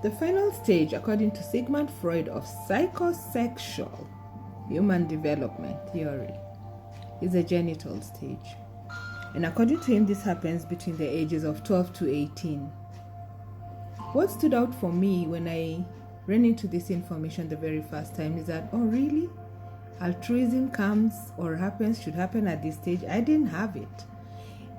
The final stage, according to Sigmund Freud, of psychosexual human development theory is the genital stage. And according to him, this happens between the ages of 12 to 18. What stood out for me when I ran into this information the very first time is that, oh really? Altruism comes or should happen at this stage? I didn't have it.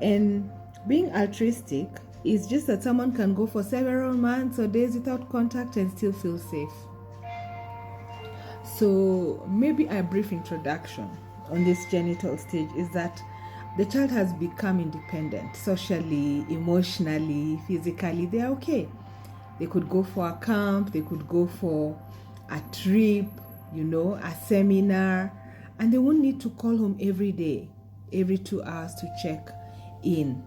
And being altruistic is just that someone can go for several months or days without contact and still feel safe. So maybe a brief introduction on this genital stage is that the child has become independent socially, emotionally, physically. They are okay. They could go for a camp, they could go for a trip, a seminar, and they won't need to call home every day, every 2 hours to check in.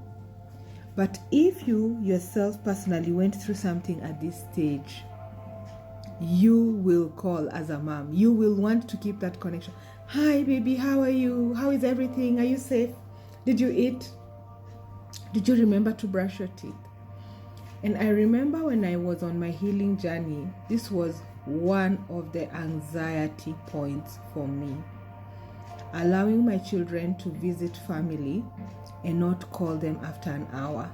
But if you yourself personally went through something at this stage, you will call as a mom. You will want to keep that connection. Hi baby, how are you? How is everything? Are you safe? Did you eat? Did you remember to brush your teeth? And I remember when I was on my healing journey, this was one of the anxiety points for me. Allowing my children to visit family and not call them after an hour.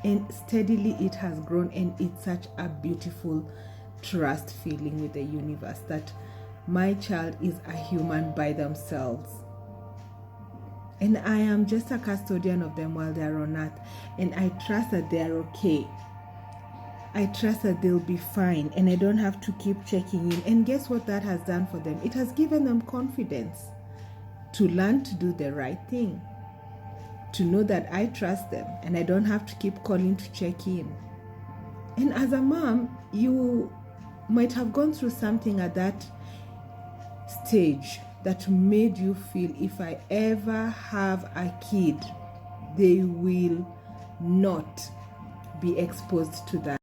And steadily it has grown, and it's such a beautiful trust feeling with the universe that my child is a human by themselves. And I am just a custodian of them while they're on earth. And I trust that they're okay. I trust that they'll be fine. And I don't have to keep checking in. And guess what that has done for them? It has given them confidence to learn to do the right thing. To know that I trust them and I don't have to keep calling to check in. And as a mom, you might have gone through something at that stage that made you feel, if I ever have a kid, they will not be exposed to that.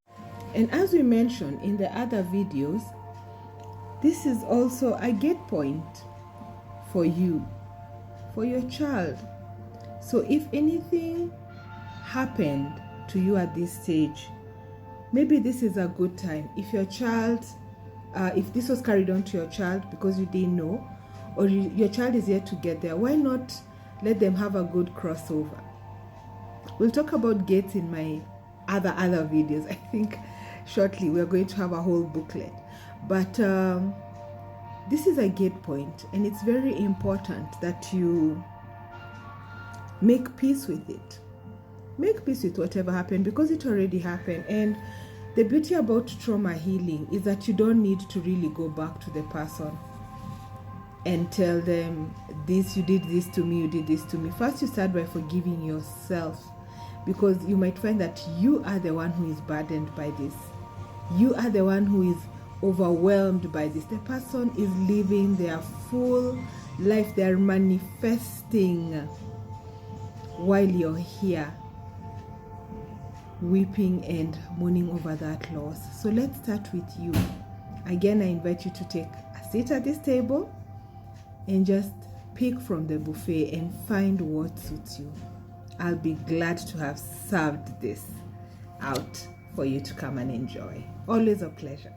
And as we mentioned in the other videos, this is also a gate point for you, for your child. So if anything happened to you at this stage, maybe this is a good time. If your child, if this was carried on to your child because you didn't know, or your child is yet to get there, why not let them have a good crossover? We'll talk about gates in my other videos. I think shortly we're going to have a whole booklet. But this is a gate point, and it's very important that you make peace with it. Make peace with whatever happened, because it already happened. And the beauty about trauma healing is that you don't need to really go back to the person and tell them, this, you did this to me, you did this to me. First, you start by forgiving yourself, because you might find that you are the one who is burdened by this. You are the one who is overwhelmed by this. The person is living their full life. They're manifesting while you're here weeping and mourning over that loss. So let's start with you. Again, I invite you to take a seat at this table and just pick from the buffet and find what suits you. I'll be glad to have served this out for you to come and enjoy. Always a pleasure.